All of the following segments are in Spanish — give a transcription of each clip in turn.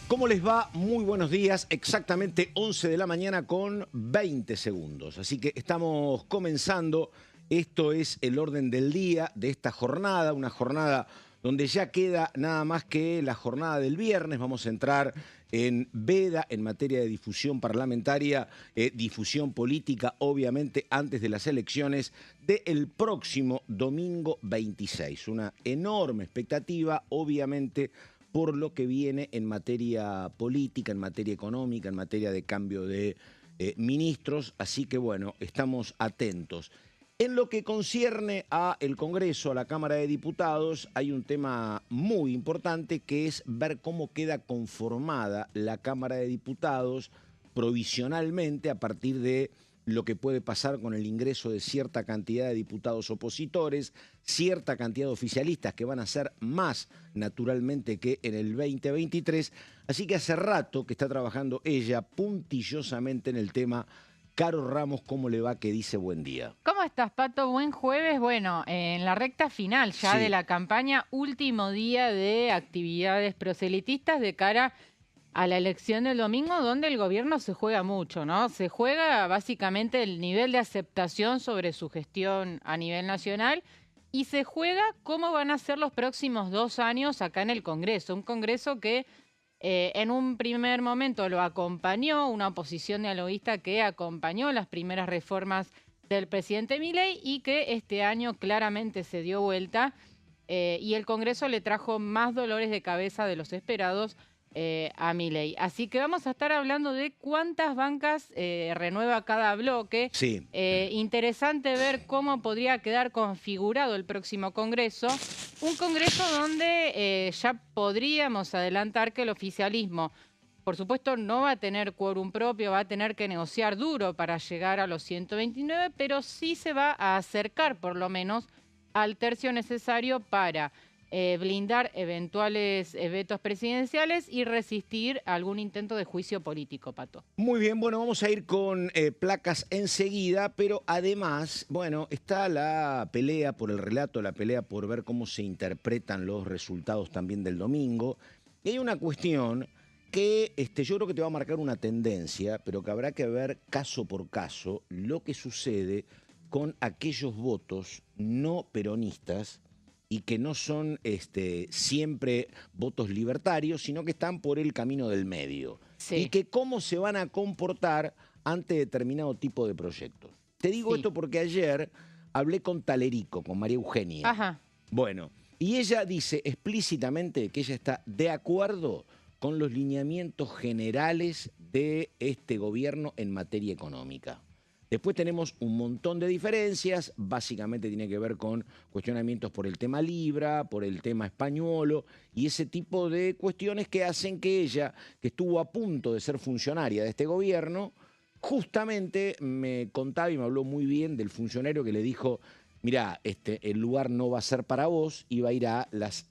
¿Cómo les va? Muy buenos días. Exactamente 11 de la mañana con 20 segundos. Así que estamos comenzando. Esto es el orden del día de esta jornada, una jornada donde ya queda nada más que la jornada del viernes. Vamos a entrar en veda en materia de difusión parlamentaria, difusión política, obviamente, antes de las elecciones del próximo domingo 26. Una enorme expectativa, obviamente, por lo que viene en materia política, en materia económica, en materia de cambio de ministros. Así que, bueno, estamos atentos. En lo que concierne a el Congreso, a la Cámara de Diputados, hay un tema muy importante que es ver cómo queda conformada la Cámara de Diputados provisionalmente a partir de lo que puede pasar con el ingreso de cierta cantidad de diputados opositores, cierta cantidad de oficialistas que van a ser más naturalmente que en el 2023. Así que hace rato que está trabajando ella puntillosamente en el tema. Caro Ramos, ¿cómo le va? Que dice buen día. ¿Cómo estás, Pato? Buen jueves. Bueno, en la recta final ya de la campaña, último día de actividades proselitistas de cara a la elección del domingo, donde el gobierno se juega mucho, ¿no? Se juega básicamente el nivel de aceptación sobre su gestión a nivel nacional y se juega cómo van a ser los próximos 2 años acá en el Congreso. Un Congreso que en un primer momento lo acompañó, una oposición dialoguista que acompañó las primeras reformas del presidente Milei y que este año claramente se dio vuelta y el Congreso le trajo más dolores de cabeza de los esperados a Milei. Así que vamos a estar hablando de cuántas bancas renueva cada bloque. Sí. Interesante ver cómo podría quedar configurado el próximo Congreso. Un Congreso donde ya podríamos adelantar que el oficialismo, por supuesto, no va a tener quórum propio, va a tener que negociar duro para llegar a los 129, pero sí se va a acercar por lo menos al tercio necesario para blindar eventuales vetos presidenciales y resistir algún intento de juicio político, Pato. Muy bien, bueno, vamos a ir con placas enseguida, pero además, bueno, está la pelea por el relato, la pelea por ver cómo se interpretan los resultados también del domingo. Y hay una cuestión que yo creo que te va a marcar una tendencia, pero que habrá que ver caso por caso lo que sucede con aquellos votos no peronistas y que no son siempre votos libertarios, sino que están por el camino del medio. Sí. Y que cómo se van a comportar ante determinado tipo de proyectos. Te digo esto porque ayer hablé con Talerico, con María Eugenia. Ajá. Bueno, y ella dice explícitamente que ella está de acuerdo con los lineamientos generales de este gobierno en materia económica. Después tenemos un montón de diferencias, básicamente tiene que ver con cuestionamientos por el tema Libra, por el tema españolo y ese tipo de cuestiones que hacen que ella, que estuvo a punto de ser funcionaria de este gobierno, justamente me contaba y me habló muy bien del funcionario que le dijo: mirá, el lugar no va a ser para vos, iba a ir a las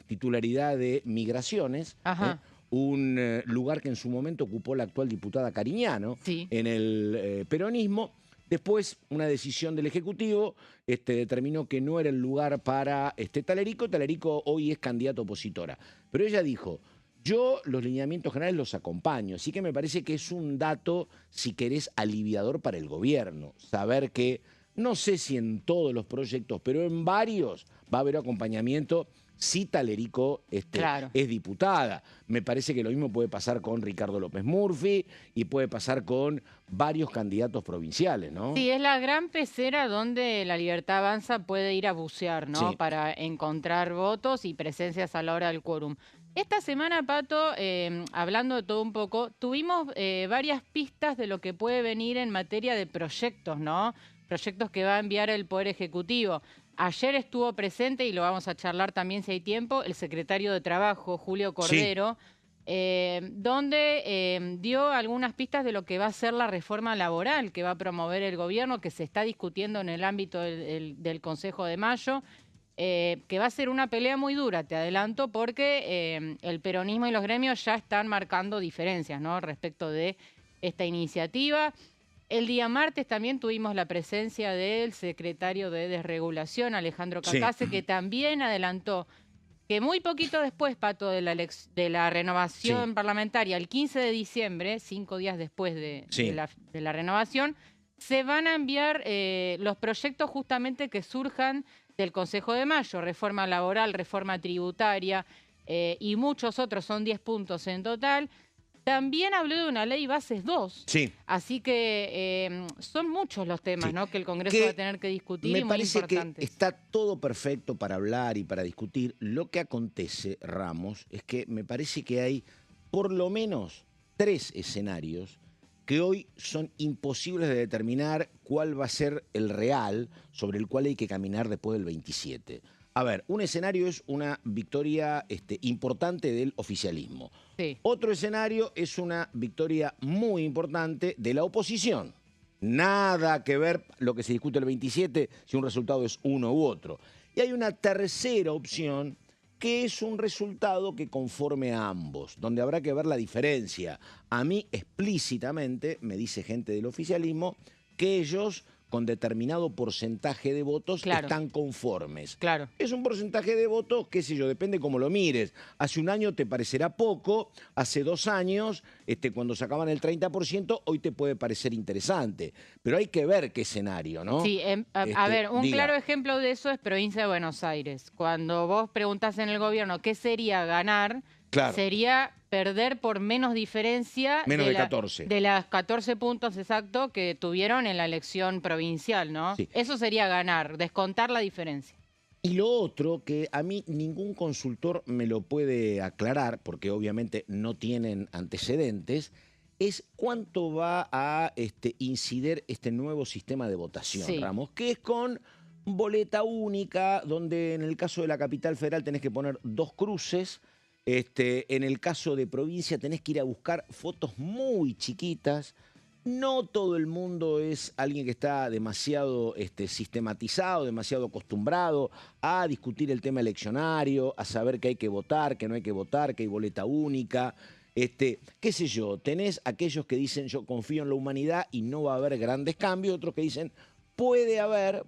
titularidad de migraciones, Ajá. un lugar que en su momento ocupó la actual diputada Cariñano en el peronismo. Después, una decisión del Ejecutivo determinó que no era el lugar para Talerico. Talerico hoy es candidata opositora. Pero ella dijo: yo los lineamientos generales los acompaño. Así que me parece que es un dato, si querés, aliviador para el gobierno. Saber que, no sé si en todos los proyectos, pero en varios va a haber acompañamiento si Talerico es diputada. Me parece que lo mismo puede pasar con Ricardo López Murphy y puede pasar con varios candidatos provinciales, ¿no? Sí, es la gran pecera donde la Libertad Avanza puede ir a bucear, ¿no? Sí. Para encontrar votos y presencias a la hora del quórum. Esta semana, Pato, hablando de todo un poco, tuvimos varias pistas de lo que puede venir en materia de proyectos, ¿no? Proyectos que va a enviar el Poder Ejecutivo. Ayer estuvo presente, y lo vamos a charlar también si hay tiempo, el secretario de Trabajo, Julio Cordero, donde dio algunas pistas de lo que va a ser la reforma laboral que va a promover el gobierno, que se está discutiendo en el ámbito del Consejo de Mayo, que va a ser una pelea muy dura, te adelanto, porque el peronismo y los gremios ya están marcando diferencias, ¿no? Respecto de esta iniciativa. El día martes también tuvimos la presencia del secretario de Desregulación, Alejandro Cacase, que también adelantó que muy poquito después, Pato, de la renovación Sí, parlamentaria, el 15 de diciembre, 5 días después sí. de la renovación, se van a enviar los proyectos justamente que surjan del Consejo de Mayo, reforma laboral, reforma tributaria y muchos otros, son 10 puntos en total. También habló de una ley bases 2, Sí, así que son muchos los temas, sí. ¿no?, que el Congreso va a Que tener que discutir me y muy parece que importantes. está todo perfecto para hablar y para discutir. Lo que acontece, Ramos, es que me parece que hay por lo menos 3 escenarios que hoy son imposibles de determinar cuál va a ser el real sobre el cual hay que caminar después del 27. A ver, un escenario es una victoria importante del oficialismo. Sí. Otro escenario es una victoria muy importante de la oposición. Nada que ver lo que se discute el 27 si un resultado es uno u otro. Y hay una tercera opción que es un resultado que conforme a ambos, donde habrá que ver la diferencia. A mí explícitamente me dice gente del oficialismo que ellos con determinado porcentaje de votos Claro, están conformes. claro. Es un porcentaje de votos, qué sé yo, depende cómo lo mires. Hace un año te parecerá poco, hace 2 años, cuando sacaban el 30%, hoy te puede parecer interesante. Pero hay que ver qué escenario, ¿no? Sí, a ver, un Diga, claro ejemplo de eso es provincia de Buenos Aires. Cuando vos preguntás en el gobierno qué sería ganar, claro, sería perder por menos diferencia menos de 14. de las 14 puntos exactos que tuvieron en la elección provincial, ¿no? Sí. Eso sería ganar, descontar la diferencia. Y lo otro que a mí ningún consultor me lo puede aclarar, porque obviamente no tienen antecedentes, es cuánto va a incidir este nuevo sistema de votación, Sí, Ramos, que es con boleta única, donde en el caso de la capital federal tenés que poner 2 cruces, en el caso de provincia tenés que ir a buscar fotos muy chiquitas. No todo el mundo es alguien que está demasiado sistematizado, demasiado acostumbrado a discutir el tema eleccionario, a saber que hay que votar, que no hay que votar, que hay boleta única. Qué sé yo, tenés aquellos que dicen yo confío en la humanidad y no va a haber grandes cambios, otros que dicen puede haber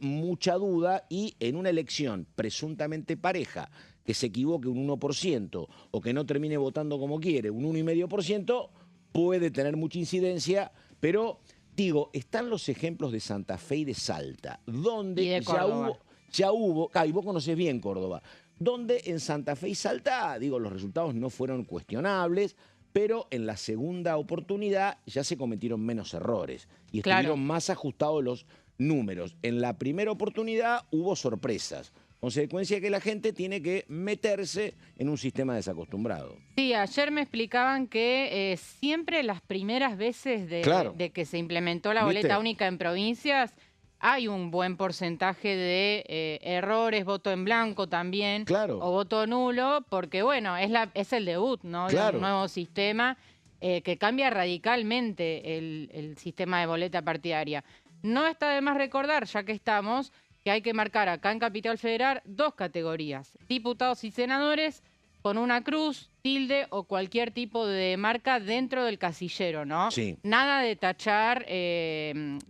mucha duda y en una elección presuntamente pareja, que se equivoque un 1% o que no termine votando como quiere, un 1,5%, puede tener mucha incidencia, pero digo, están los ejemplos de Santa Fe y de Salta, y donde de Córdoba. ya hubo, y vos conocés bien Córdoba, donde en Santa Fe y Salta, digo, los resultados no fueron cuestionables, pero en la segunda oportunidad ya se cometieron menos errores y Claro. estuvieron más ajustados los números. En la primera oportunidad hubo sorpresas. Consecuencia que la gente tiene que meterse en un sistema desacostumbrado. Sí, ayer me explicaban que siempre las primeras veces Claro, de que se implementó la boleta ¿viste? única en provincias, hay un buen porcentaje de errores, voto en blanco también, Claro, o voto nulo, porque bueno, es el debut, ¿no?, de un claro. nuevo sistema que cambia radicalmente el sistema de boleta partidaria. No está de más recordar, ya que estamos, que hay que marcar acá en Capital Federal 2 categorías, diputados y senadores, con una cruz, tilde o cualquier tipo de marca dentro del casillero, ¿no? Sí, Nada de tachar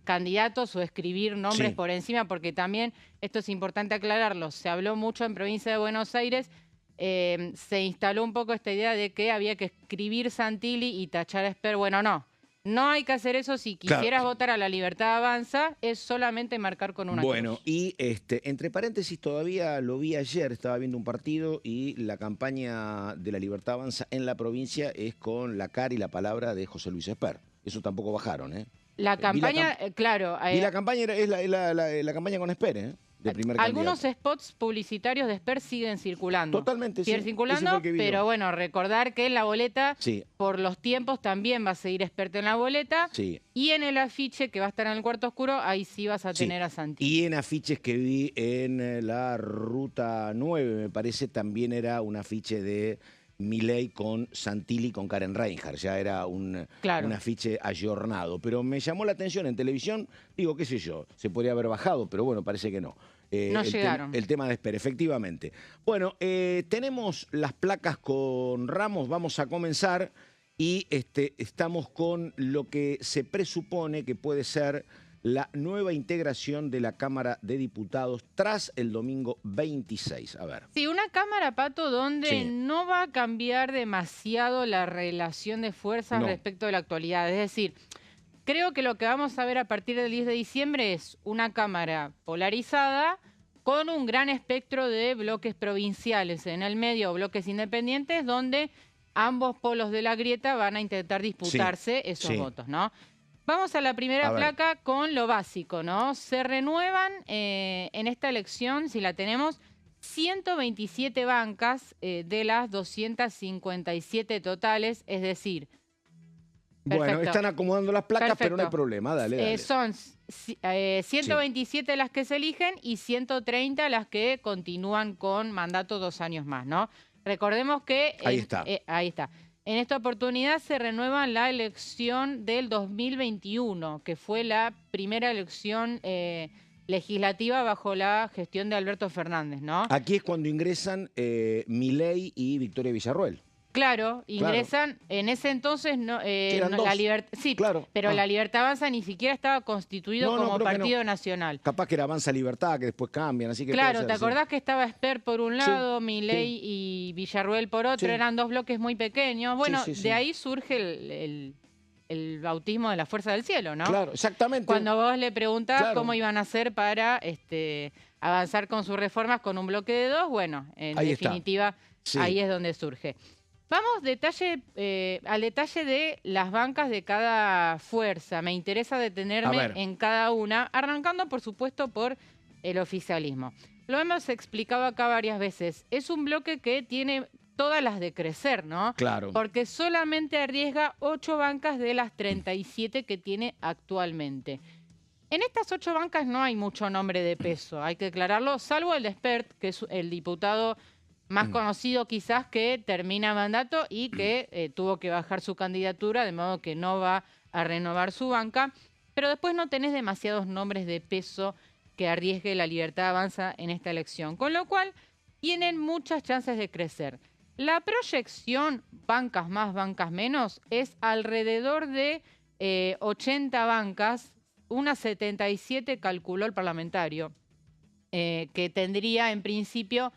candidatos o escribir nombres sí. por encima, porque también, esto es importante aclararlo, se habló mucho en provincia de Buenos Aires, se instaló un poco esta idea de que había que escribir Santilli y tachar a Esper. Bueno, no. No hay que hacer eso. Si Claro. quisieras votar a La Libertad Avanza, es solamente marcar con una Bueno, cruz. y entre paréntesis, todavía lo vi ayer, estaba viendo un partido y la campaña de La Libertad Avanza en la provincia es con la cara y la palabra de José Luis Esper. Eso tampoco bajaron, ¿eh? La Vi la, campaña, claro, vi la campaña, es la campaña con Esper, ¿eh? De primer algunos candidato. spots publicitarios de Esper siguen circulando. Totalmente, sí. Siguen Ese fue circulando, el que vi pero yo. bueno, recordar que en la boleta, Sí, por los tiempos, también va a seguir Esper en la boleta. sí. Y en el afiche que va a estar en el cuarto oscuro, ahí sí vas a Sí, tener a Santi. y en afiches que vi en la Ruta 9, me parece, también era un afiche de Milei con Santilli con Karen Reinhardt. Ya era un Claro. afiche ayornado. Pero me llamó la atención en televisión, digo, qué sé yo, se podría haber bajado, pero bueno, parece que no. No llegaron. El tema de Esper, efectivamente. Bueno, tenemos las placas con Ramos, vamos a comenzar y estamos con lo que se presupone que puede ser la nueva integración de la Cámara de Diputados tras el domingo 26. A ver. Sí, una Cámara, Pato, donde Sí. no va a cambiar demasiado la relación de fuerzas No. respecto de la actualidad. Es decir, creo que lo que vamos a ver a partir del 10 de diciembre es una Cámara polarizada con un gran espectro de bloques provinciales en el medio, o bloques independientes, donde ambos polos de la grieta van a intentar disputarse esos sí. votos, ¿no? Vamos a la primera A ver. placa con lo básico, ¿no? Se renuevan en esta elección, si la tenemos, 127 bancas de las 257 totales, es decir, Bueno, perfecto. están acomodando las placas, pero no hay Perfecto. problema. Dale, dale. Son 127 las que se eligen y 130 las que continúan con mandato 2 años más, ¿no? Recordemos que... Ahí está. Ahí está. En esta oportunidad se renueva la elección del 2021, que fue la primera elección legislativa bajo la gestión de Alberto Fernández, ¿no? Aquí es cuando ingresan Milei y Victoria Villarroel. Claro, ingresan, en ese entonces Eran dos. la Libertad, sí, Claro. pero la Libertad Avanza ni siquiera estaba constituido No, no, como creo que partido no. nacional. Capaz que era Avanza Libertad, que después cambian, así que Claro, puede ¿te ser, sí. acordás que estaba Esper por un Sí, lado, Milei sí. y Villarroel por otro? Sí. Eran dos bloques muy pequeños. Bueno, sí, sí. de ahí surge el bautismo de la Fuerza del Cielo, ¿no? Claro, exactamente. Cuando vos le preguntás Claro. cómo iban a hacer para avanzar con sus reformas con un bloque de dos, bueno, en Ahí está. definitiva, Sí. ahí es donde surge. Vamos al detalle de las bancas de cada fuerza. Me interesa A detenerme ver. en cada una, arrancando, por supuesto, por el oficialismo. Lo hemos explicado acá varias veces. Es un bloque que tiene todas las de crecer, ¿no? Claro. Porque solamente arriesga 8 bancas de las 37 que tiene actualmente. En estas 8 bancas no hay mucho nombre de peso, hay que aclararlo, salvo el de Espert, que es el diputado más conocido quizás, que termina mandato y que tuvo que bajar su candidatura, de modo que no va a renovar su banca. Pero después no tenés demasiados nombres de peso que arriesgue la Libertad Avanza en esta elección, con lo cual tienen muchas chances de crecer. La proyección, bancas más, bancas menos, es alrededor de 80 bancas, unas 77 calculó el parlamentario, que tendría en principio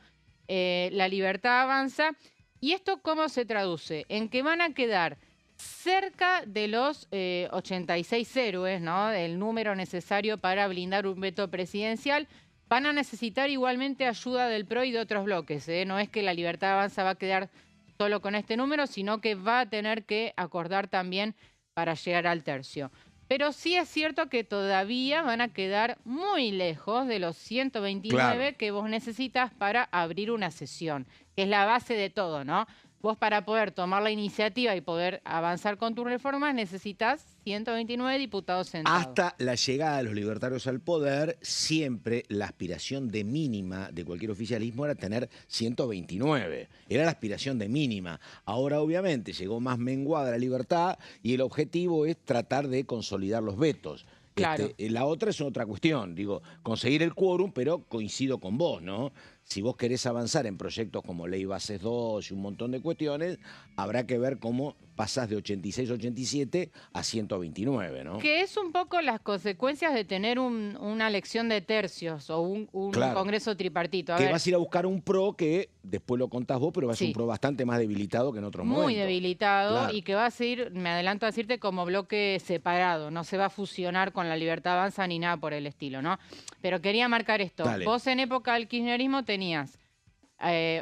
la Libertad Avanza. ¿Y esto cómo se traduce? En que van a quedar cerca de los 86 héroes, ¿no? El número necesario para blindar un veto presidencial. Van a necesitar igualmente ayuda del PRO y de otros bloques, ¿eh? No es que la Libertad Avanza va a quedar solo con este número, sino que va a tener que acordar también para llegar al tercio. Pero sí es cierto que todavía van a quedar muy lejos de los 129 Claro. que vos necesitas para abrir una sesión, que es la base de todo, ¿no? Vos, para poder tomar la iniciativa y poder avanzar con tus reformas, necesitas 129 diputados sentados. Hasta la llegada de los libertarios al poder, siempre la aspiración de mínima de cualquier oficialismo era tener 129. Era la aspiración de mínima. Ahora, obviamente, llegó más menguada la libertad y el objetivo es tratar de consolidar los vetos. Claro. La otra es otra cuestión, digo, conseguir el quórum, pero coincido con vos, ¿no? Si vos querés avanzar en proyectos como Ley Bases 2 y un montón de cuestiones, habrá que ver cómo pasás de 86, 87 a 129, ¿no? Que es un poco las consecuencias de tener una elección de tercios o un Claro. congreso tripartito. A Que ver, vas a ir a buscar un PRO que, después lo contás vos, pero va a ser Sí. un PRO bastante más debilitado que en otros muy momentos. debilitado, Claro. y que va a seguir, me adelanto a decirte, como bloque separado. No se va a fusionar con la Libertad Avanza ni nada por el estilo, ¿no? Pero quería marcar esto. Dale. Vos en época del kirchnerismo tenías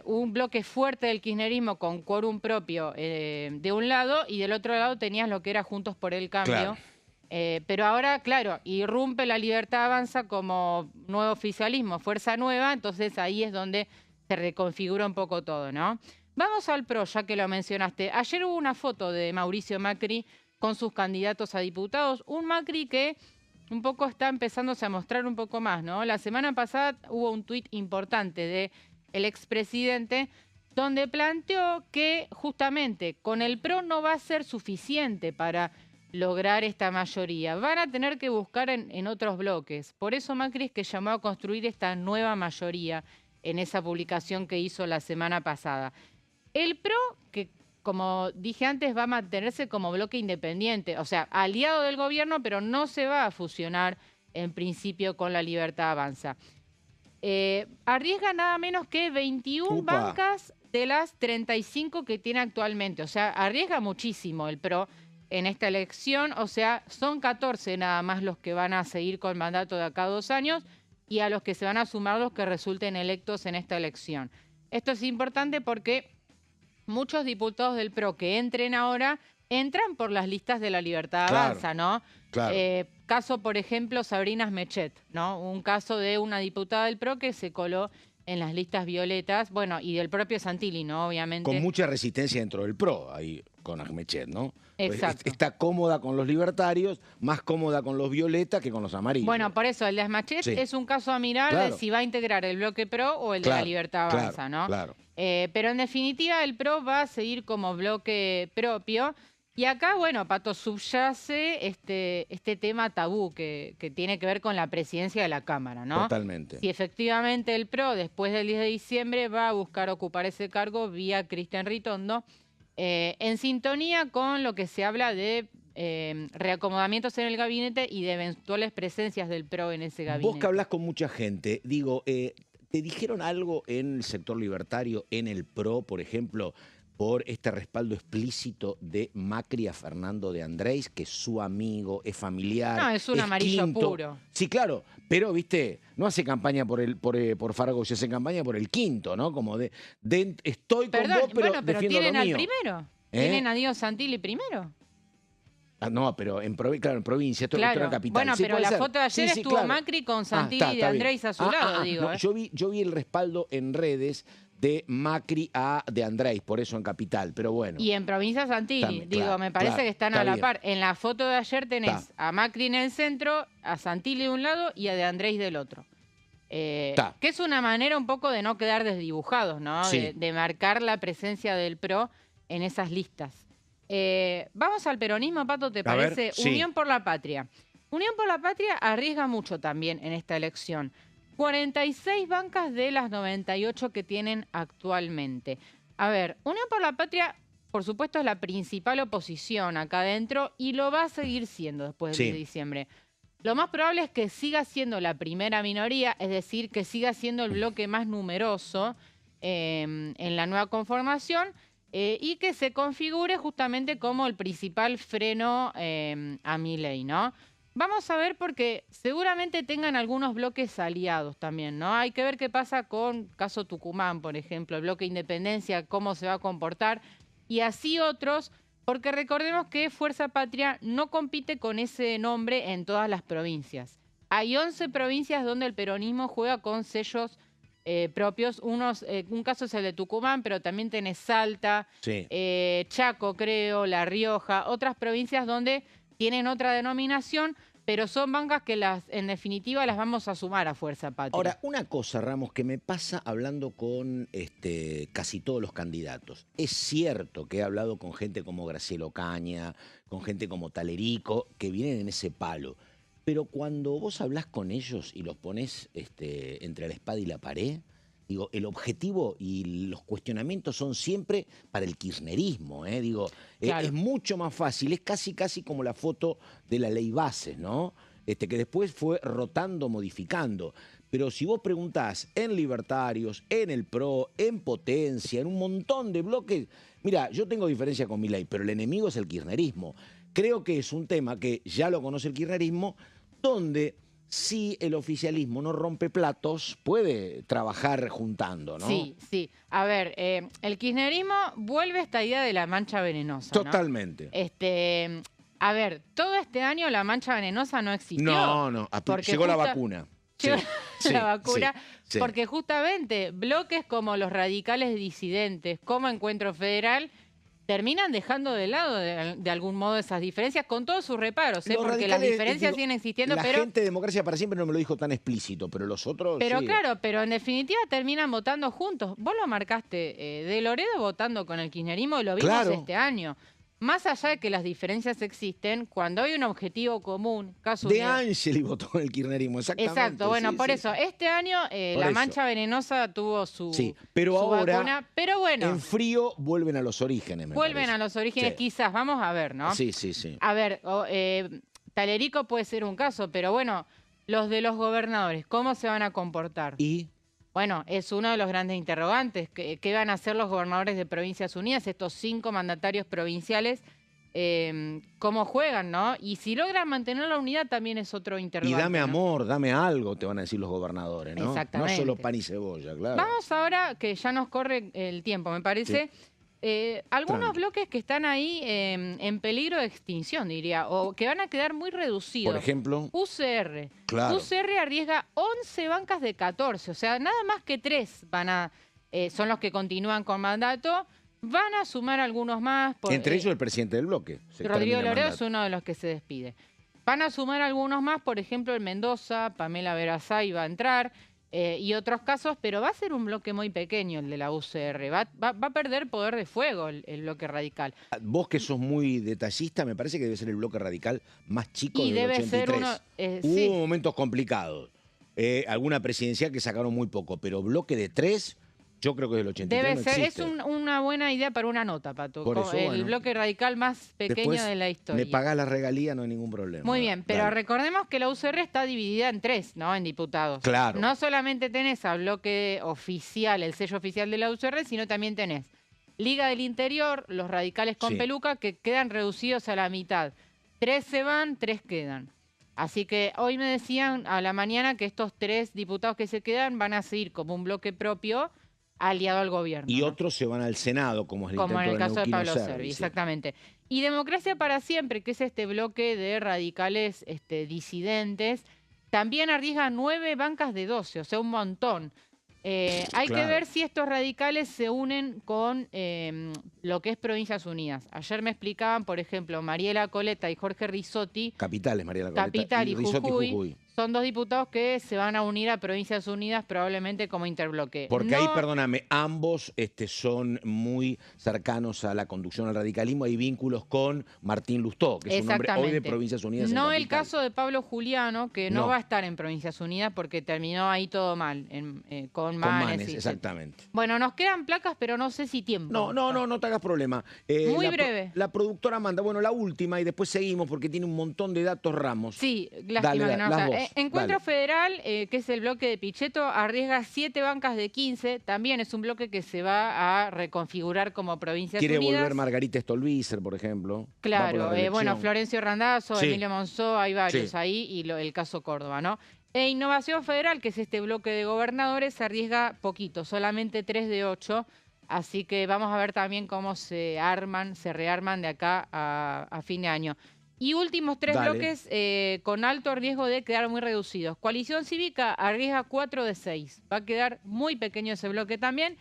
un bloque fuerte del kirchnerismo con quórum propio de un lado, y del otro lado tenías lo que era Juntos por el Cambio. Claro. Pero ahora, claro, irrumpe la Libertad Avanza como nuevo oficialismo, fuerza nueva, entonces ahí es donde se reconfigura un poco todo, ¿no? Vamos al PRO, ya que lo mencionaste. Ayer hubo una foto de Mauricio Macri con sus candidatos a diputados, un Macri que un poco está empezándose a mostrar un poco más, ¿no? La semana pasada hubo un tuit importante de el expresidente, donde planteó que justamente con el PRO no va a ser suficiente para lograr esta mayoría. Van a tener que buscar en otros bloques. Por eso Macri es que llamó a construir esta nueva mayoría en esa publicación que hizo la semana pasada. El PRO, que como dije antes, va a mantenerse como bloque independiente, o sea, aliado del gobierno, pero no se va a fusionar en principio con La Libertad Avanza. Arriesga nada menos que 21 Upa. bancas de las 35 que tiene actualmente. O sea, arriesga muchísimo el PRO en esta elección. O sea, son 14 nada más los que van a seguir con mandato de acá a 2 años y a los que se van a sumar los que resulten electos en esta elección. Esto es importante porque muchos diputados del PRO que entren ahora entran por las listas de La Libertad Avanza, ¿no? Claro. Caso, por ejemplo, Sabrina Smechet, ¿no? Un caso de una diputada del PRO que se coló en las listas violetas, bueno, y del propio Santilli, ¿no? Obviamente. Con mucha resistencia dentro del PRO, ahí con Ahmechet, ¿no? Exacto. Está cómoda con los libertarios, más cómoda con los violetas que con los amarillos. Bueno, por eso, el de Smechet Sí. es un caso a mirar Claro. de si va a integrar el bloque PRO o el de La Libertad Avanza, ¿no? Claro. Pero en definitiva el PRO va a seguir como bloque propio. Y acá, bueno, Pato, subyace este tema tabú que tiene que ver con la presidencia de la Cámara, ¿no? Totalmente. Si efectivamente el PRO, después del 10 de diciembre, va a buscar ocupar ese cargo vía Cristian Ritondo, en sintonía con lo que se habla de reacomodamientos en el gabinete y de eventuales presencias del PRO en ese gabinete. Vos que hablás con mucha gente, digo, ¿te dijeron algo en el sector libertario, en el PRO, por ejemplo, por este respaldo explícito de Macri a Fernando de Andrés, que es su amigo, es familiar? No, es un amarillo quinto? puro. Sí, claro, pero, viste, no hace campaña por Farago, se hace campaña por el quinto, ¿no? Como de estoy con Perdón, vos, pero bueno, pero defiendo tienen lo al mío. primero. Tienen a Diego Santilli primero. Ah, no, pero claro, en provincia, esto Claro. era capital. Bueno, Sí, pero puede la ser. foto de ayer Sí, estuvo claro. Macri con Santilli está y de bien. Andrés a su lado, digo. No, yo vi el respaldo en redes de Macri a de Andrés, por eso en capital, pero bueno. Y en provincia Santilli, También, digo, claro, me parece claro, que están está a la bien. par. En la foto de ayer tenés Está. a Macri en el centro, a Santilli de un lado y a de Andrés del otro. Que es una manera un poco de no quedar desdibujados, ¿no? Sí. De marcar la presencia del PRO en esas listas. Vamos al peronismo, Pato, ¿te A ver, parece? sí. Unión por la Patria. Unión por la Patria arriesga mucho también en esta elección. 46 bancas de las 98 que tienen actualmente. A ver, Unión por la Patria, por supuesto, es la principal oposición acá adentro y lo va a seguir siendo después del 10 de diciembre. Lo más probable es que siga siendo la primera minoría, es decir, que siga siendo el bloque más numeroso en la nueva conformación y que se configure justamente como el principal freno a Milei, ¿no? Vamos a ver porque seguramente tengan algunos bloques aliados también, ¿no? Hay que ver qué pasa con caso Tucumán, por ejemplo, el bloque Independencia, cómo se va a comportar y así otros, porque recordemos que Fuerza Patria no compite con ese nombre en todas las provincias. Hay 11 provincias donde el peronismo juega con sellos propios. Un caso es el de Tucumán, pero también tenés Salta, Chaco, creo, La Rioja, otras provincias donde tienen otra denominación, pero son bancas que en definitiva las vamos a sumar a Fuerza Patria. Ahora, una cosa, Ramos, que me pasa hablando con casi todos los candidatos. Es cierto que he hablado con gente como Graciela Ocaña, con gente como Talerico, que vienen en ese palo. Pero cuando vos hablás con ellos y los ponés entre la espada y la pared, digo, el objetivo y los cuestionamientos son siempre para el kirchnerismo, digo, claro. Es mucho más fácil, es casi como la foto de la ley Bases, ¿no? Que después fue rotando, modificando. Pero si vos preguntás en Libertarios, en el PRO, en Potencia, en un montón de bloques, mira, yo tengo diferencia con Milei, pero el enemigo es el kirchnerismo. Creo que es un tema que ya lo conoce el kirchnerismo, donde si el oficialismo no rompe platos, puede trabajar juntando, ¿no? Sí, sí. A ver, el kirchnerismo vuelve a esta idea de la mancha venenosa, ¿no? Totalmente. A ver, todo este año la mancha venenosa no existió. No. Llegó la vacuna. Llegó Sí, la vacuna, sí. porque justamente bloques como los radicales disidentes, como Encuentro Federal, terminan dejando de lado de algún modo esas diferencias con todos sus reparos, porque las diferencias siguen existiendo, la pero... gente de Democracia para Siempre no me lo dijo tan explícito, pero los otros Pero sí. claro, pero en definitiva terminan votando juntos. Vos lo marcaste, de Loredo votando con el kirchnerismo, lo vimos este año. Más allá de que las diferencias existen, cuando hay un objetivo común, caso De Angeli votó en el kirchnerismo, exactamente. Exacto, bueno, por eso, este año la mancha venenosa tuvo su, pero su ahora, vacuna, pero bueno. En frío vuelven a los orígenes, Vuelven a los orígenes, quizás, vamos a ver, ¿no? Sí. A ver, Talerico puede ser un caso, pero bueno, Los de los gobernadores, ¿cómo se van a comportar? Y Bueno, es uno de los grandes interrogantes. ¿Qué van a hacer los gobernadores de Provincias Unidas, estos 5 mandatarios provinciales? ¿Cómo juegan, no? Y si logran mantener la unidad también es otro interrogante. dame ¿no? amor, dame algo, te van a decir los gobernadores, ¿no? Exactamente. No solo pan y cebolla, claro. Vamos ahora, que ya nos corre el tiempo, me parece. Algunos Tranqui. bloques que están ahí en peligro de extinción, diría, o que van a quedar muy reducidos. Por ejemplo, UCR. claro. UCR arriesga 11 bancas de 14, o sea, nada más que 3 son los que continúan con mandato. Van a sumar algunos más. Entre ellos el presidente del bloque. Rodrigo Lareo es uno de los que se despide. Van a sumar algunos más, por ejemplo, en Mendoza, Pamela Verazay va a entrar, y otros casos, pero va a ser un bloque muy pequeño el de la UCR. Va a perder poder de fuego el bloque radical. Vos que sos muy detallista, me parece que debe ser el bloque radical más chico del debe 83. ser uno, Hubo sí. momentos complicados. Alguna presidencial que sacaron muy poco, pero bloque de 3, yo creo que del 83 Debe no ser, existe. es una buena idea para una nota, Pato. Por eso, el bueno. bloque radical más pequeño Después de la historia. me pagás la regalía, no hay ningún problema. Muy bien, pero Dale. recordemos que la UCR está dividida en 3, ¿no? En diputados. Claro. No solamente tenés al bloque oficial, el sello oficial de la UCR, sino también tenés Liga del Interior, los radicales con Sí. peluca, que quedan reducidos a la mitad. 3 se van, 3 quedan. Así que hoy me decían a la mañana que estos 3 diputados que se quedan van a seguir como un bloque propio aliado al gobierno. Y ¿no? otros se van al Senado, como es el Como en intento el caso de Neuquino Pablo Servi, Servi, sí. exactamente. Y Democracia para Siempre, que es este bloque de radicales disidentes, también arriesga 9 bancas de 12, o sea, un montón. Hay que Claro. ver si estos radicales se unen con lo que es Provincias Unidas. Ayer me explicaban, por ejemplo, Mariela Coleta y Jorge Risotti, Capitales, Mariela Coleta. Capital y Risotti, Jujuy, son 2 diputados que se van a unir a Provincias Unidas probablemente como interbloque. Porque No- ahí, perdóname, ambos son muy cercanos a la conducción al radicalismo. Hay vínculos con Martín Lustó, que es un hombre hoy de Provincias Unidas. No en el Capital. caso de Pablo Juliano, que no No. va a estar en Provincias Unidas porque terminó ahí todo mal, con Con Manes. Manes, y- exactamente. Bueno, nos quedan placas, pero no sé si tiempo. No te hagas problema. Muy La breve. La productora manda, bueno, la última y después seguimos porque tiene un montón de datos Ramos. Sí, lástima Dale, que no las nos da. dos, Encuentro dale. Federal, que es el bloque de Pichetto, arriesga 7 bancas de 15. También es un bloque que se va a reconfigurar como Provincias Quiere Unidas. volver Margarita Stolbizer, por ejemplo. Va por Claro, la reelección. bueno, Florencio Randazzo, Sí. Emilio Monzó, hay varios Sí. ahí, y el caso Córdoba, ¿no? E Innovación Federal, que es este bloque de gobernadores, arriesga poquito, solamente 3 de 8, así que vamos a ver también cómo se rearman de acá a fin de año. Y últimos 3 Dale. bloques con alto riesgo de quedar muy reducidos. Coalición Cívica arriesga 4 de 6, va a quedar muy pequeño ese bloque también.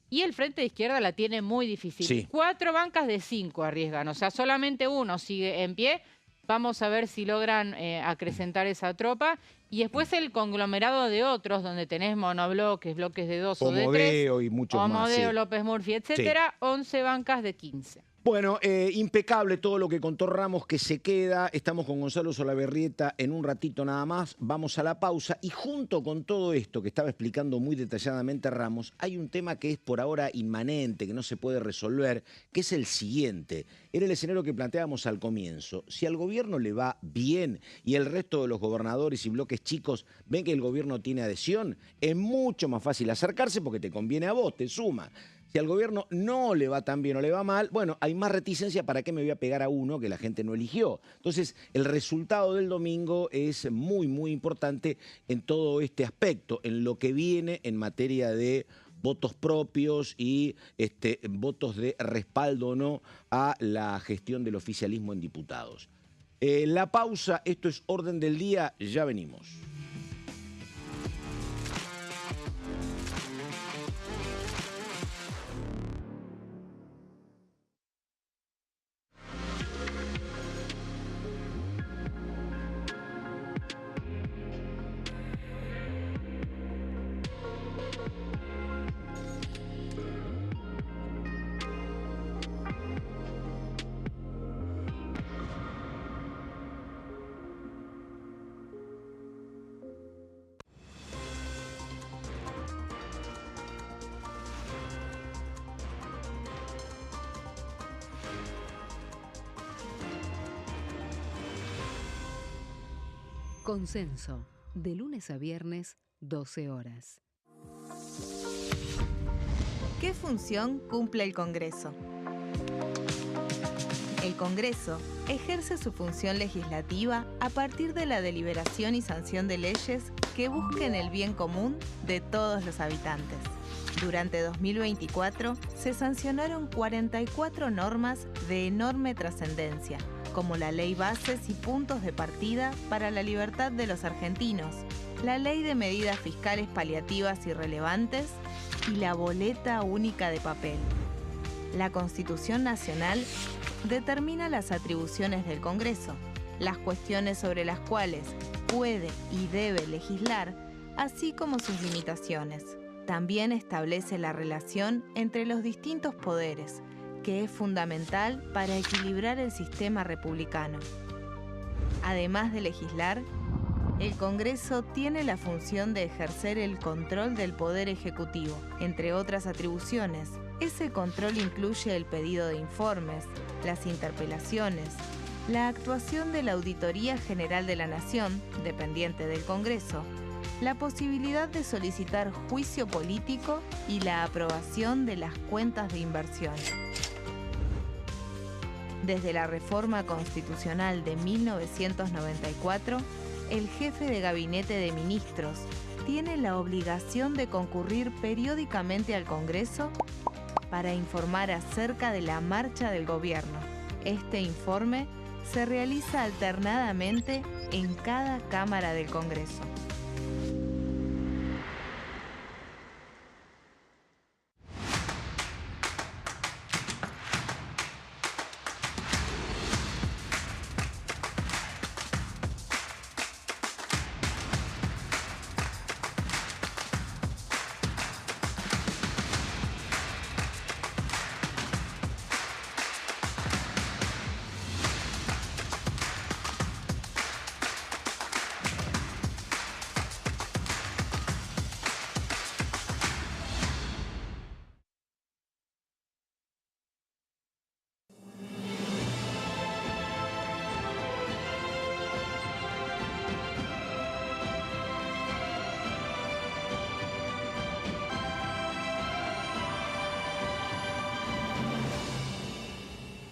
Y el Frente de Izquierda la tiene muy difícil. Sí. 4 bancas de 5 arriesgan, o sea, solamente uno sigue en pie. Vamos a ver si logran acrecentar esa tropa. Y después el conglomerado de otros, donde tenés monobloques, bloques de 2 o de 3. Omodeo y muchos más. Omodeo, Sí. López Murphy, etcétera. 11 bancas de 15. Bueno, impecable todo lo que contó Ramos, que se queda. Estamos con Gonzalo Solaberrieta en un ratito nada más. Vamos a la pausa. Y junto con todo esto que estaba explicando muy detalladamente Ramos, hay un tema que es por ahora inmanente, que no se puede resolver, que es el siguiente. Era el escenario que planteábamos al comienzo. Si al gobierno le va bien y el resto de los gobernadores y bloques chicos ven que el gobierno tiene adhesión, es mucho más fácil acercarse porque te conviene a vos, te suma. Si al gobierno no le va tan bien o le va mal, bueno, hay más reticencia, ¿para qué me voy a pegar a uno que la gente no eligió? Entonces, el resultado del domingo es muy, muy importante en todo este aspecto, en lo que viene en materia de votos propios y votos de respaldo o no a la gestión del oficialismo en diputados. La pausa, esto es Orden del Día, ya venimos. Consenso, de lunes a viernes, 12 horas. ¿Qué función cumple el Congreso? El Congreso ejerce su función legislativa a partir de la deliberación y sanción de leyes que busquen el bien común de todos los habitantes. Durante 2024 se sancionaron 44 normas de enorme trascendencia, como la Ley Bases y Puntos de Partida para la Libertad de los Argentinos, la Ley de Medidas Fiscales Paliativas y Relevantes y la Boleta Única de Papel. La Constitución Nacional determina las atribuciones del Congreso, las cuestiones sobre las cuales puede y debe legislar, así como sus limitaciones. También establece la relación entre los distintos poderes, que es fundamental para equilibrar el sistema republicano. Además de legislar, el Congreso tiene la función de ejercer el control del Poder Ejecutivo. Entre otras atribuciones, ese control incluye el pedido de informes, las interpelaciones, la actuación de la Auditoría General de la Nación, dependiente del Congreso, la posibilidad de solicitar juicio político y la aprobación de las cuentas de inversión. Desde la reforma constitucional de 1994, el jefe de gabinete de ministros tiene la obligación de concurrir periódicamente al Congreso para informar acerca de la marcha del gobierno. Este informe se realiza alternadamente en cada Cámara del Congreso.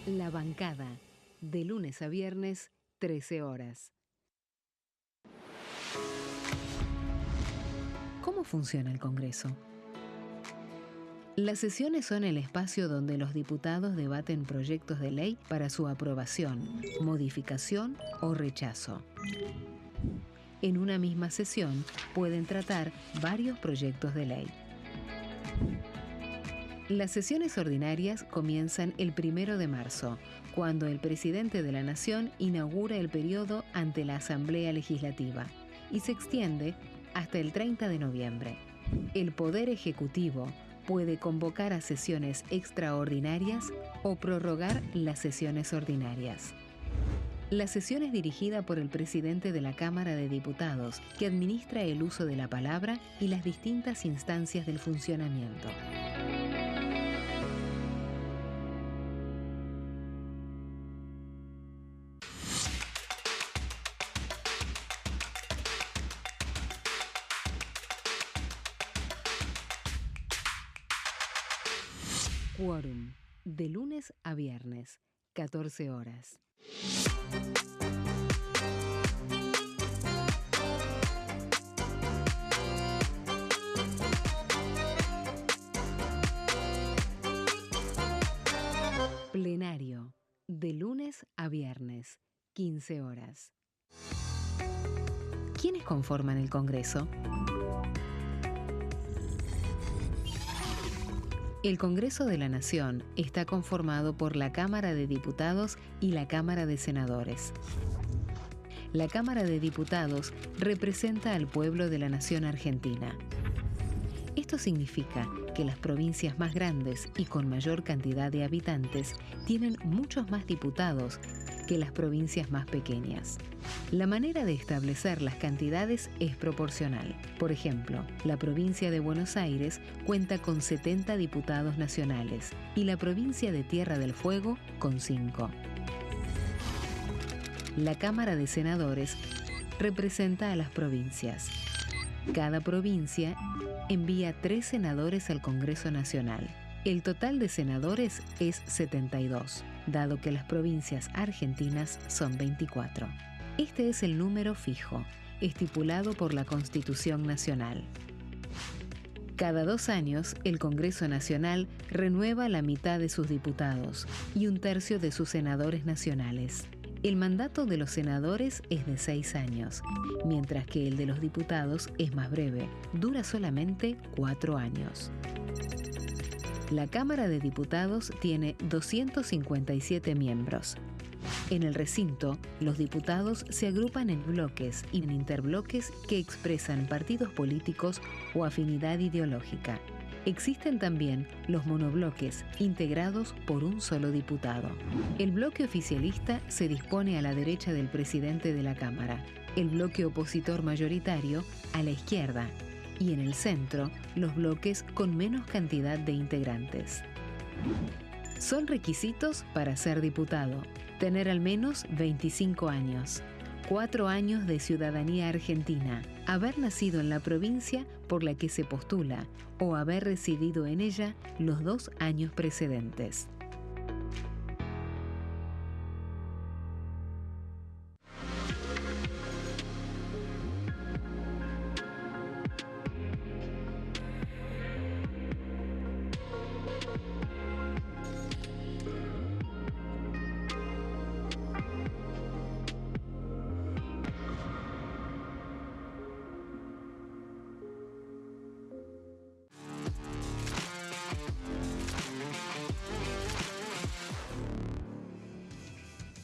La bancada, de lunes a viernes, 13 horas. ¿Cómo funciona el Congreso? Las sesiones son el espacio donde los diputados debaten proyectos de ley para su aprobación, modificación o rechazo. En una misma sesión pueden tratar varios proyectos de ley. Las sesiones ordinarias comienzan el 1 de marzo, cuando el presidente de la Nación inaugura el periodo ante la Asamblea Legislativa y se extiende hasta el 30 de noviembre. El Poder Ejecutivo puede convocar a sesiones extraordinarias o prorrogar las sesiones ordinarias. La sesión es dirigida por el presidente de la Cámara de Diputados, que administra el uso de la palabra y las distintas instancias del funcionamiento. Quórum, de lunes a viernes, 14 horas. Plenario, de lunes a viernes, 15 horas. ¿Quiénes conforman el Congreso? El Congreso de la Nación está conformado por la Cámara de Diputados y la Cámara de Senadores. La Cámara de Diputados representa al pueblo de la nación argentina. Esto significa que las provincias más grandes y con mayor cantidad de habitantes tienen muchos más diputados que las provincias más pequeñas. La manera de establecer las cantidades es proporcional. Por ejemplo, la provincia de Buenos Aires cuenta con 70 diputados nacionales y la provincia de Tierra del Fuego con 5. La Cámara de Senadores representa a las provincias. Cada provincia envía 3 senadores al Congreso Nacional. El total de senadores es 72, dado que las provincias argentinas son 24. Este es el número fijo, estipulado por la Constitución Nacional. Cada 2 años, el Congreso Nacional renueva la mitad de sus diputados y 1/3 de sus senadores nacionales. El mandato de los senadores es de 6 años, mientras que el de los diputados es más breve, dura solamente 4 años. La Cámara de Diputados tiene 257 miembros. En el recinto, los diputados se agrupan en bloques y en interbloques que expresan partidos políticos o afinidad ideológica. Existen también los monobloques, integrados por un solo diputado. El bloque oficialista se dispone a la derecha del presidente de la Cámara, el bloque opositor mayoritario a la izquierda, y en el centro, los bloques con menos cantidad de integrantes. Son requisitos para ser diputado: tener al menos 25 años, 4 años de ciudadanía argentina, haber nacido en la provincia por la que se postula o haber residido en ella los 2 años precedentes.